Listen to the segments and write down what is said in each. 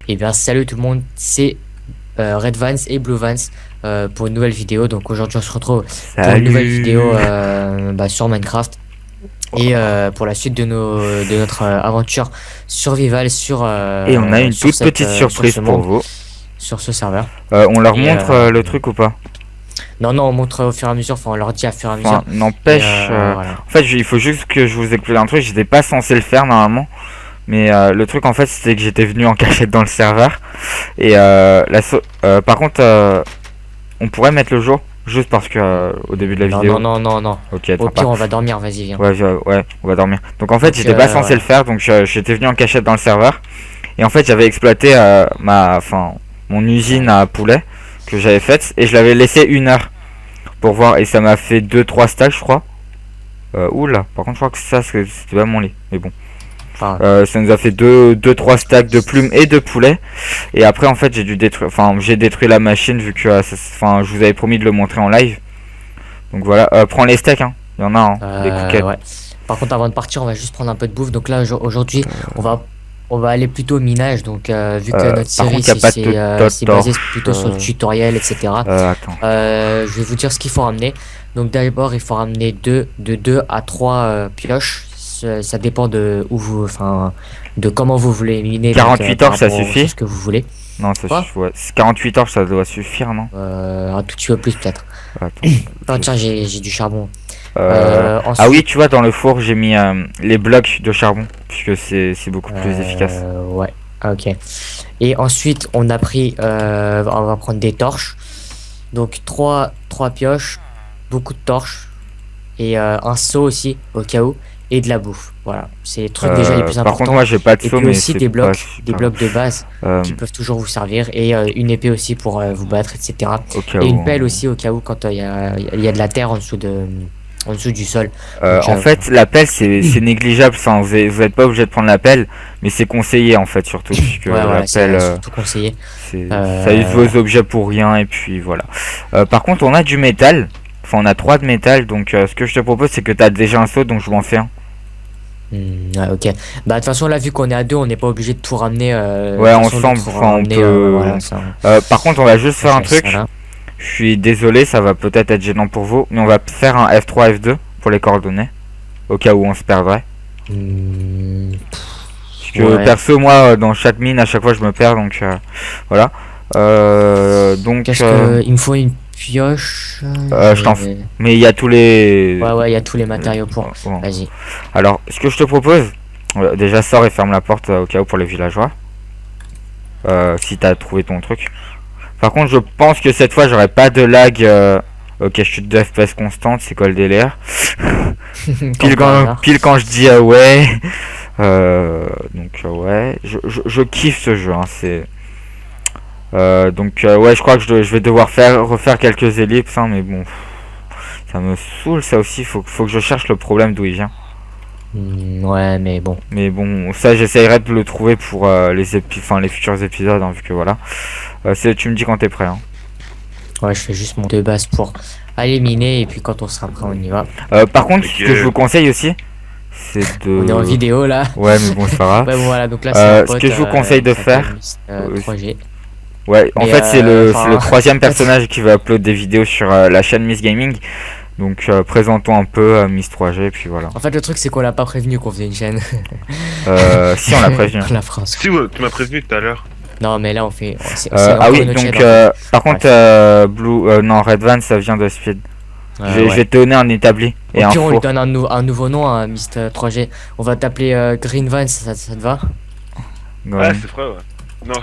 Et bien salut tout le monde, c'est Red Vans et Blue Vans pour une nouvelle vidéo. Donc aujourd'hui on se retrouve pour une nouvelle vidéo sur Minecraft et pour la suite de notre aventure survival sur et on a une toute petite surprise pour vous sur ce serveur. On leur montre le truc ou pas? Non, on montre au fur et à mesure, enfin on leur dit à fur et à mesure. N'empêche, voilà. En fait il faut juste que je vous explique un truc, j'étais pas censé le faire normalement. Mais le truc en fait c'était que j'étais venu en cachette dans le serveur. Et par contre on pourrait mettre le jour juste parce que au début de la vidéo. Non. Ok, au pire on va dormir, vas-y viens. Ouais, on va dormir. Donc en fait j'étais pas censé le faire, donc j'étais venu en cachette dans le serveur. Et en fait j'avais exploité mon usine à poulet que j'avais faite et je l'avais laissé 1 heure pour voir, et ça m'a fait 2-3 stacks je crois. Oula, par contre je crois que ça c'était pas mon lit, mais bon. Ça nous a fait 2-3 stacks de plumes et de poulet. Et après en fait j'ai dû détruire, j'ai détruit la machine vu que je vous avais promis de le montrer en live. Donc voilà, prends les steaks hein. Il y en a des coquettes. Ouais. Par contre avant de partir on va juste prendre un peu de bouffe. Donc là aujourd'hui on va aller plutôt au minage. Donc vu que notre série c'est basé plutôt sur le tutoriel etc. Je vais vous dire ce qu'il faut ramener. Donc d'abord il faut ramener de 2 à 3 pioches. Ça dépend de où vous, de comment vous voulez miner. 48 heures ça suffit. Ce que vous voulez. Non, ça suffit. Ouais. 48 heures ça doit suffire, non? Un tout petit peu plus peut-être. Attends, tiens, j'ai du charbon. Ensuite... Ah oui, tu vois, dans le four j'ai mis les blocs de charbon puisque c'est beaucoup plus efficace. Ouais. Ok. Et ensuite on a pris, on va prendre des torches. Donc 3 pioches, beaucoup de torches et un seau aussi au cas où. Et de la bouffe, voilà, c'est les trucs déjà les plus importants. Par contre moi j'ai pas de seau, mais aussi des blocs de base qui peuvent toujours vous servir, et une épée aussi pour vous battre, etc. Et une pelle aussi au cas où quand il y a de la terre en dessous du sol. En fait la pelle c'est négligeable, vous êtes pas obligé de prendre la pelle, mais c'est conseillé en fait, surtout puisque la pelle surtout conseillé. Ça use vos objets pour rien, et puis voilà. Par contre on a du métal, on a 3 de métal, donc ce que je te propose c'est que tu as déjà un seau, donc je vais en faire un. Ok, bah de toute façon là vu qu'on est à 2 on n'est pas obligé de tout ramener ensemble, on peut... par contre on va juste faire un truc, je suis désolé, ça va peut-être être gênant pour vous, mais on va faire un F3 F2 pour les coordonnées au cas où on se perdrait. Parce que perso moi dans chaque mine à chaque fois je me perds, donc voilà. Donc il me faut une pioche. Mais il y a tous les... Ouais, il y a tous les matériaux pour... Vas-y. Alors, ce que je te propose, déjà sors et ferme la porte au cas où pour les villageois. Si t'as trouvé ton truc. Par contre, je pense que cette fois, j'aurai pas de lag. Ok, chute de FPS constante, c'est quoi le délire? pile quand je dis ouais. Donc ouais, je kiffe ce jeu, hein, c'est... ouais, je crois que je vais devoir refaire quelques ellipses, hein, mais bon, ça me saoule ça aussi. Faut que je cherche le problème d'où il vient. Ouais, mais bon ça j'essayerai de le trouver pour les futurs épisodes, hein, vu que voilà. Tu me dis quand t'es prêt, hein. Ouais, je fais juste mon 2 bases pour aller miner, et puis quand on sera prêt on y va. Par contre, ce que je vous conseille aussi, c'est de... On est en vidéo là. Ouais, mais bon, c'est pas grave. Ouais, bon, voilà, donc là c'est ce que je vous conseille de faire, 3G. Ouais, en fait c'est le 3e personnage qui va upload des vidéos sur la chaîne Miss Gaming. Donc présentons un peu Miss 3G, et puis voilà. En fait le truc c'est qu'on l'a pas prévenu qu'on faisait une chaîne. Si on l'a prévenu. La France. Si tu m'as prévenu tout à l'heure. Non mais là on fait... ah oui, donc par contre Red Van ça vient de Speed. Je vais te donner un établi et un four. On lui donne un nouveau nom à Miss 3G. On va t'appeler Green Van, ça te va? Ouais, c'est vrai, ouais. Non,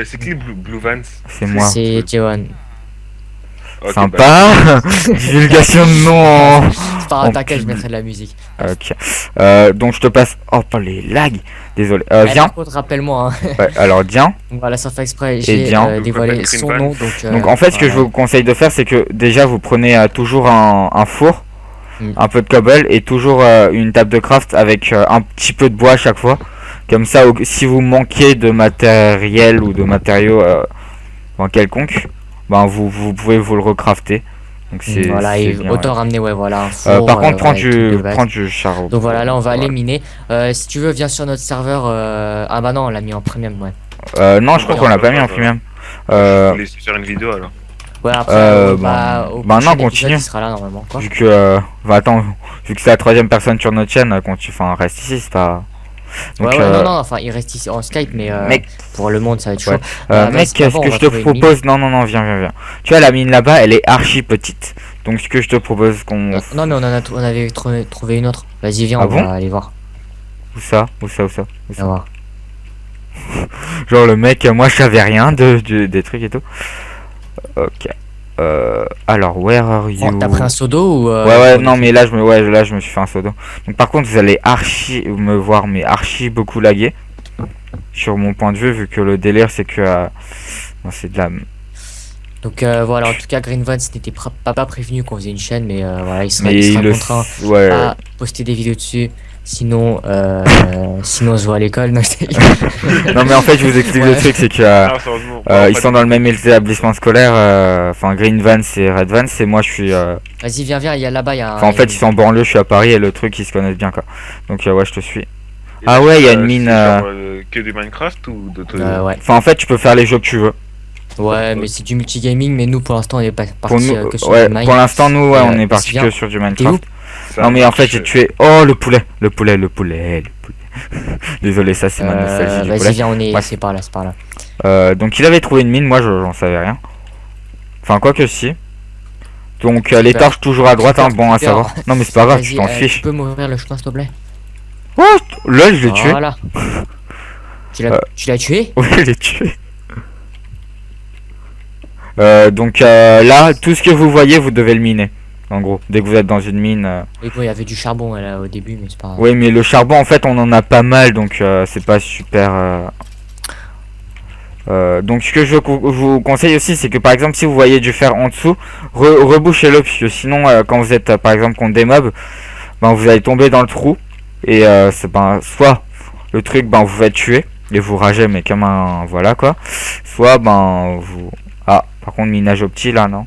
c'est qui Blue Vans? C'est moi. C'est Johan. Okay, sympa. Divulgation de nom. C'est pas grave, t'inquiète, je mettrai de la musique. Ok. Donc je te passe... Oh, pas les lags. Désolé. Viens. Rappelle-moi. Hein. Ouais, alors viens. Voilà, ça fait exprès. J'ai dévoilé son nom. Donc en fait, ce que je vous conseille de faire, c'est que déjà vous prenez toujours un four, un peu de cobble, et toujours une table de craft avec un petit peu de bois à chaque fois. Comme ça, si vous manquez de matériel ou de matériaux quelconque, ben vous pouvez vous le recrafter. Donc c'est voilà, et bien, autant ramener, ouais, voilà, un four, par contre, prends ouais, du charbon. Donc voilà, là on va aller miner. Si tu veux, viens sur notre serveur. Ah bah non, on l'a mis en premium, ouais. Non, je crois qu'on l'a pas mis en premium. Je vais laisser faire une vidéo alors. Ouais, après, au non, prochain continue. épisode, il sera là normalement, quoi. Vu que, attends, vu que c'est la 3e personne sur notre chaîne, quand tu reste ici, c'est pas. Donc, ouais, non, enfin, il reste ici en Skype, mais mec, pour le monde, ça va être chaud. mec, ce que je te propose, non, viens. Tu vois, la mine là-bas, elle est archi petite. Donc, ce que je te propose qu'on. Non, mais on avait trouvé une autre. Vas-y, viens, on va aller voir. Où ça Viens voir. Genre, le mec, moi, je savais rien des trucs et tout. Ok. Alors, where are you? T'as pris un seau d'eau ou ouais, non, mais là je me suis fait un seau d'eau. Donc, par contre, vous allez me voir, mais archi beaucoup laguer. Sur mon point de vue, vu que le délire, c'est que. Bon, c'est de la. Donc, voilà, en tout cas, Green Vans n'était pas prévenu qu'on faisait une chaîne, mais voilà, il sera contraint à poster des vidéos dessus. Sinon, sinon on se voit à l'école. Non, non, mais en fait, je vous explique le truc, c'est que ils sont dans le même établissement scolaire. Enfin, Green Vans et Red Vans, et moi je suis. Vas-y, viens, il y a là-bas, il y a. Enfin, en fait, ils sont en banlieue, je suis à Paris, et le truc, ils se connaissent bien, quoi. Donc, ouais, je te suis. Ah ouais, il y a une mine. Que du Minecraft ou d'autres. Ouais. Enfin, en fait, tu peux faire les jeux que tu veux. Ouais, mais c'est du multigaming, mais nous, pour l'instant, on est pas parti que sur du Minecraft. Pour l'instant, nous, on est parti que sur du Minecraft. Non, mais en fait, j'ai tué. Oh, le poulet. Désolé, ça, c'est ma nostalgie du poulet. Vas-y, viens, c'est par là. Donc, il avait trouvé une mine, moi, j'en savais rien. Enfin, quoi que si. Donc, les torches toujours à droite, hein, bon à savoir. Non, mais c'est pas grave, tu t'en fiches. Tu peux m'ouvrir le chemin, s'il te plaît? Oh, là, je l'ai tué. Voilà. Tu l'as tué? Oui, je l'ai tué. Donc, là, tout ce que vous voyez, vous devez le miner. En gros, dès que vous êtes dans une mine. Oui, bon, il y avait du charbon là au début, mais c'est pas. Oui, mais le charbon, en fait, on en a pas mal, donc c'est pas super. Donc, ce que je vous conseille aussi, c'est que par exemple, si vous voyez du fer en dessous, rebouchez-le, puisque sinon, quand vous êtes par exemple contre des mobs, ben vous allez tomber dans le trou et soit le truc, ben vous faites tuer et vous ragez, mais comme un voilà quoi. Soit vous. Ah, par contre, minage au petit là, non?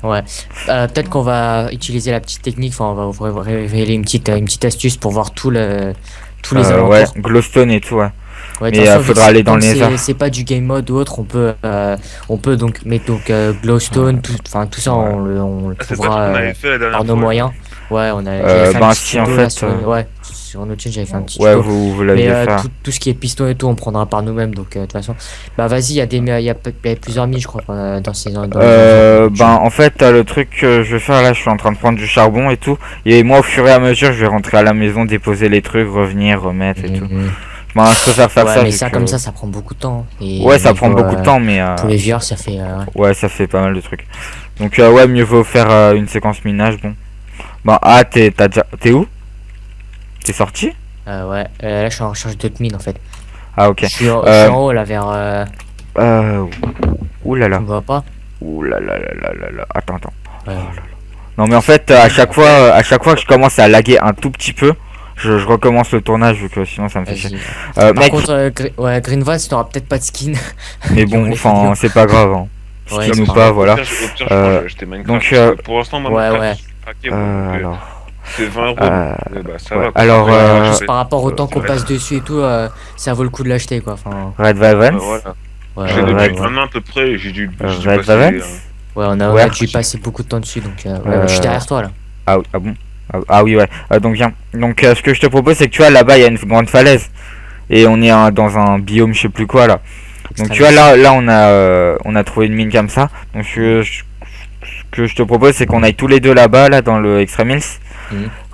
Ouais, peut-être qu'on va utiliser la petite technique, enfin on va révéler une petite astuce pour voir tous les alentours. Ouais, glowstone et tout, ouais. Ouais, mais faudra aller dans les airs. C'est pas du game mode ou autre, on peut donc mettre glowstone, tout ça on le trouvera par nos moyens. Ouais, on a si en fait ouais, sur notre chaîne j'avais fait un petit ouais, vous l'avez fait. Mais tout ce qui est piston et tout on prendra par nous-mêmes, donc de toute façon vas-y, il y a plusieurs mines je crois dans ces en fait le truc que je vais faire là, je suis en train de prendre du charbon et tout, et moi au fur et à mesure je vais rentrer à la maison, déposer les trucs, revenir, remettre et tout. Je préfère faire ça. Mais ça comme ça prend beaucoup de temps. Et ouais, ça prend beaucoup de temps, mais pour les viewers ça fait ouais, ça fait pas mal de trucs. Donc ouais, mieux vaut faire une séquence minage. Bon, t'es où? T'es sorti? Ouais, là je suis en recherche d'autres mines en fait. Ah ok. Je suis en haut là vers Ouh là là. Tu me vois pas? Ouh là là là là là. Attends. Ouais. Non mais en fait à chaque fois que je commence à laguer un tout petit peu, je recommence le tournage vu que sinon ça me fait chier. Par contre, Green Vans, t'auras peut-être pas de skin. Mais bon, enfin, c'est pas grave. Hein. Skin ou pas, voilà. Donc, pour l'instant, ouais. Alors. C'est 20 euros. Ça va. Alors, juste par rapport au temps qu'on passe dessus et tout, ça vaut le coup de l'acheter quoi. Enfin. Red Vans. J'ai depuis un an à peu près, j'ai dû. Red Vans. Ouais, on a dû passer beaucoup de temps dessus, donc je suis derrière toi là. Ah bon. Ah oui, ouais. Donc viens. Donc ce que je te propose, c'est que tu vois là-bas il y a une grande falaise et on est dans un biome je sais plus quoi là. Donc tu vois là on a trouvé une mine comme ça. Donc ce que je te propose, c'est qu'on aille tous les deux là-bas là dans le Extreme Hills,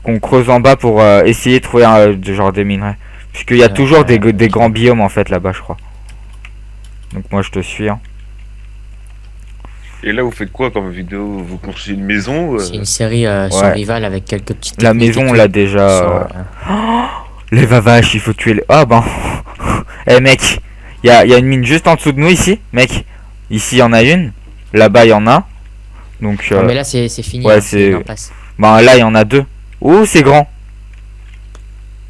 qu'on creuse en bas pour essayer de trouver genre des minerais. Puisqu'il y a toujours des grands biomes en fait là-bas, je crois. Donc moi je te suis. Hein. Et là, vous faites quoi comme vidéo? Vous construisez une maison? C'est une série survival avec quelques petites. La maison, on l'a déjà. Les vavaches, il faut tuer les. Ah eh mec, il y a une mine juste en dessous de nous ici, mec. Ici, il y en a une. Là-bas, il y en a. Donc. Non, mais là, c'est fini. Ouais, c'est. Là, il y en a deux. Oh, c'est grand.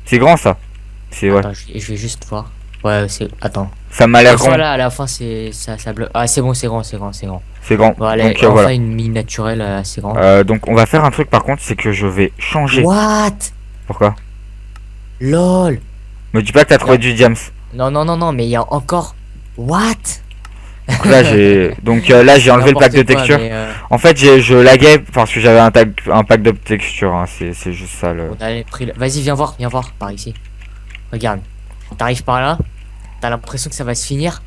C'est grand ça. C'est ouais. Attends, je vais juste voir. Ouais, c'est. Attends. Ça m'a l'air grand. Voilà, à la fin, ça bloque. Ah, c'est bon, c'est grand. C'est grand. Bon, allez, donc on voilà. fait une mine naturelle assez grande. Donc on va faire un truc par contre, c'est que je vais changer. What? Pourquoi? LOL. Me dis pas que t'as trouvé du diams. Non, mais il y a encore. What? Donc là j'ai enlevé le pack de texture. En fait je laguais parce que j'avais un pack de texture. Hein. C'est juste ça le. Vas-y, viens voir par ici. Regarde. T'arrives par là. T'as l'impression que ça va se finir.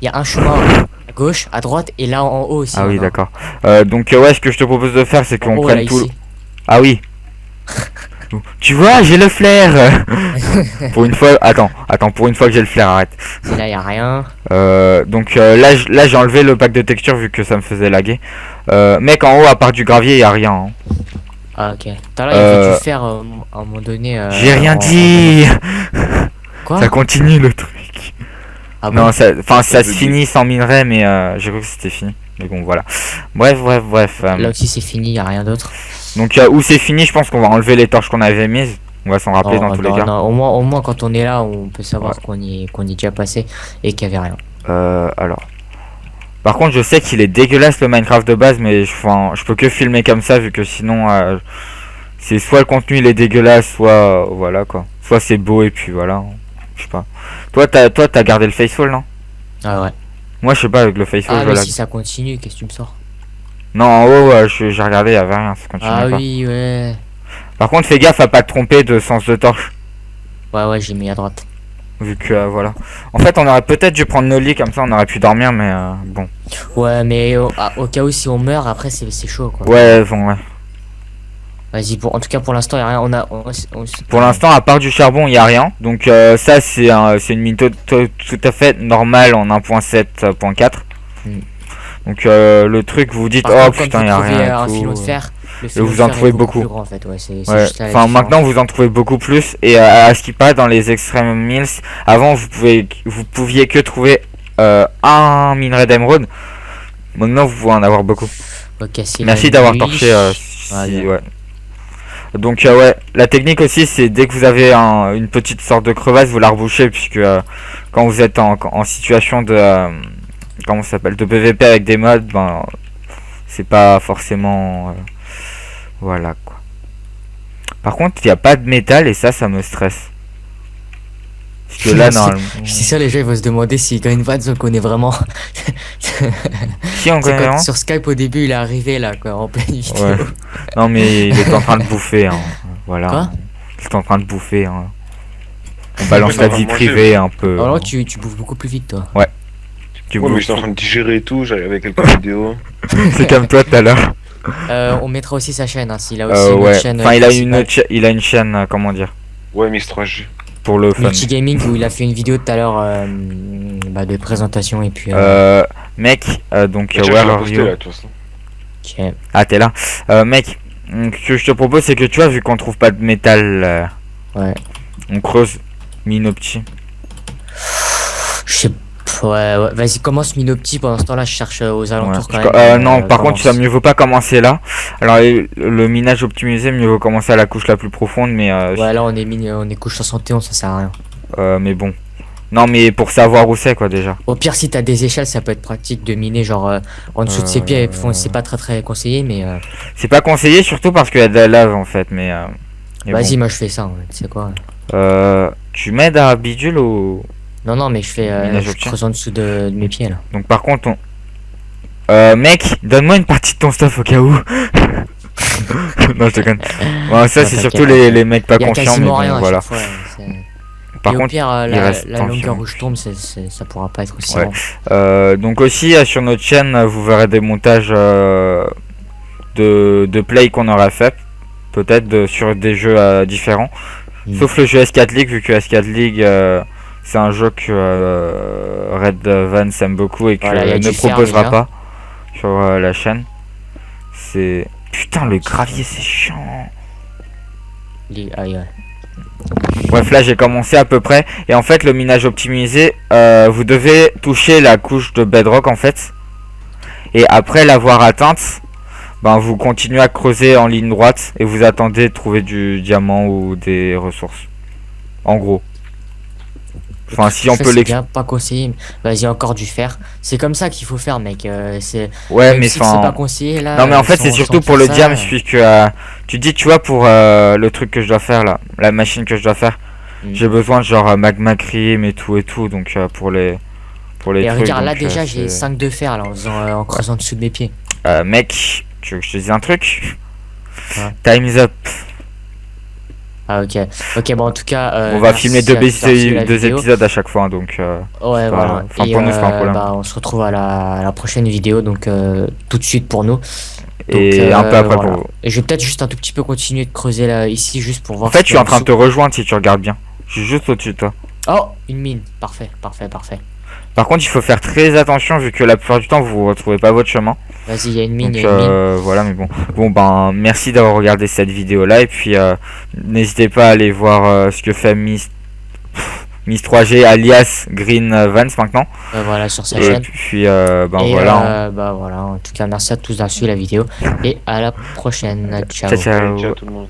Il y a un chemin à gauche, à droite et là en haut aussi. Ah oui, d'accord. Donc ouais, ce que je te propose de faire, c'est qu'on prenne tout. Ici. Ah oui. Tu vois, j'ai le flair. Pour une fois, attends, pour une fois que j'ai le flair, arrête. Là, y a rien. Donc là j'ai enlevé le pack de texture vu que ça me faisait laguer. Mec, en haut, à part du gravier, y a rien. Hein. Ah ok. Tout à l'heure, il avait dû faire à un moment donné. J'ai rien dit. Quoi? Ça continue le truc. Ah non, bon ça se finit sans minerai, mais j'ai cru que c'était fini. Mais bon, voilà. Bref. Là aussi, c'est fini, y a rien d'autre. Donc où c'est fini, je pense qu'on va enlever les torches qu'on avait mises. On va s'en rappeler dans tous les cas. Non, au moins quand on est là, on peut savoir qu'on y est déjà passé et qu'il y avait rien. Alors. Par contre, je sais qu'il est dégueulasse le Minecraft de base, mais je peux que filmer comme ça vu que sinon c'est soit le contenu il est dégueulasse, soit voilà quoi. Soit c'est beau et puis voilà. Je sais pas. Toi t'as gardé le faithful, non? Ah ouais. Moi je sais pas, avec le faithful. Ah mais si ça continue, qu'est-ce que tu me sors? Non, en haut j'ai regardé, il y avait rien, ça continue pas. Ah oui, ouais. Par contre fais gaffe à pas te tromper de sens de torche. Ouais, j'ai mis à droite. Vu que voilà. En fait on aurait peut-être dû prendre nos lits, comme ça on aurait pu dormir, mais bon. Ouais, mais au cas où si on meurt après c'est chaud quoi. Ouais, bon ouais. Vas-y, en tout cas pour l'instant il n'y a rien. Pour l'instant, à part du charbon, il n'y a rien. Donc ça c'est une mine tout à fait normale en 1.7.4. Donc le truc, vous dites par oh contre, putain, il n'y a rien. Un filon de fer, et vous en trouvez beaucoup. Grand, en fait. Ouais, enfin maintenant vous en trouvez beaucoup plus. Et à ce qui paraît dans les Extreme Mills, avant vous pouviez que trouver un minerai d'émeraude. Maintenant vous pouvez en avoir beaucoup. Okay, merci d'avoir torché. Ouais. Donc ouais, la technique aussi c'est dès que vous avez une petite sorte de crevasse, vous la rebouchez, puisque quand vous êtes en situation de comment ça s'appelle, de PVP avec des mods, ben c'est pas forcément voilà quoi. Par contre il n'y a pas de métal et ça me stresse. Parce que là normalement. C'est ça, les gens ils vont se demander si quand une vanne on connaît vraiment. Si on connaît vraiment. Sur Skype au début il est arrivé là quoi, en pleine vidéo. Ouais. Non mais il est en train de bouffer hein. Voilà. Quoi? Il est en train de bouffer hein. On balance la vie privée un peu. Alors là tu bouffes beaucoup plus vite toi. Ouais. Mais j'étais en train de digérer et tout, j'avais avec quelques vidéos. C'est comme toi tout à l'heure. On mettra aussi sa chaîne hein, s'il a aussi une ouais. chaîne. Enfin il a une chaîne comment dire. Ouais, Miss 3G. Pour le fun. Multigaming où il a fait une vidéo tout à l'heure de présentation et puis mec donc where are you? Okay. Ah t'es là. Mec, ce que je te propose c'est que tu vois, vu qu'on trouve pas de métal, ouais, on creuse Minopti. Je sais ouais, vas-y commence Minopti, pendant ce temps là je cherche aux alentours quand même. Non par contre ça mieux vaut pas commencer là. Alors le minage optimisé, mieux vaut commencer à la couche la plus profonde, mais ouais là on est couche 71, ça sert à rien. Mais bon. Non mais pour savoir où c'est quoi déjà. Au pire si t'as des échelles ça peut être pratique de miner genre en dessous de ses pieds, c'est pas très conseillé mais c'est pas conseillé surtout parce qu'il y a de la lave en fait, mais vas-y bon. Moi je fais ça, tu sais quoi. Tu m'aides à bidule ou... Non mais je fais je creuse en dessous de mes pieds là. Donc par contre mec, donne-moi une partie de ton stuff au cas où. Non je te connais. Bon, ça c'est surtout les mecs pas conscients, mais bon, rien, voilà. Fois, par contre, au pire, la longueur où je tombe, ça pourra pas être aussi long. Donc aussi sur notre chaîne, vous verrez des montages de play qu'on aura fait, peut-être sur des jeux différents, sauf le jeu S4 League, vu que S4 League c'est un jeu que Red Van aime beaucoup et que ne proposera pas sur la chaîne. C'est putain le gravier, c'est chiant. Bref, là j'ai commencé à peu près, et en fait le minage optimisé, vous devez toucher la couche de bedrock en fait, et après l'avoir atteinte, ben vous continuez à creuser en ligne droite et vous attendez de trouver du diamant ou des ressources, en gros. Enfin, si on peut l'expliquer. Pas conseillé. Vas-y, encore du fer. C'est comme ça qu'il faut faire, mec. C'est. Ouais, mais si c'est pas conseillé là. Non, mais en fait, c'est surtout pour le diam, puisque tu dis, tu vois, pour le truc que je dois faire là, la machine que je dois faire, j'ai besoin de genre magma cream et tout, donc pour les et trucs. Regarde, là déjà, j'ai 5 de fer là en creusant dessous de mes pieds. Mec, tu veux que je te dise un truc? Ouais. Time's up. Ah ok, bon en tout cas on va filmer deux épisodes à chaque fois, hein, donc ouais voilà. Enfin, pour nous c'est pas un problème. On se retrouve à la prochaine vidéo, donc tout de suite pour nous. Donc, et un peu après pour vous. Et je vais peut-être juste un tout petit peu continuer de creuser là ici juste pour voir. En fait, je suis en train de te rejoindre si tu regardes bien. Je suis juste au-dessus de toi. Oh, une mine, parfait. Par contre, il faut faire très attention vu que la plupart du temps vous retrouvez pas votre chemin. Vas-y, il y a une mine, voilà, mais bon ben merci d'avoir regardé cette vidéo là, et puis n'hésitez pas à aller voir ce que fait Miss 3G alias Green Vans maintenant. Voilà, sur sa chaîne. Puis voilà. En tout cas, merci à tous d'avoir suivi la vidéo et à la prochaine. Ciao. Ciao Ciao tout le monde.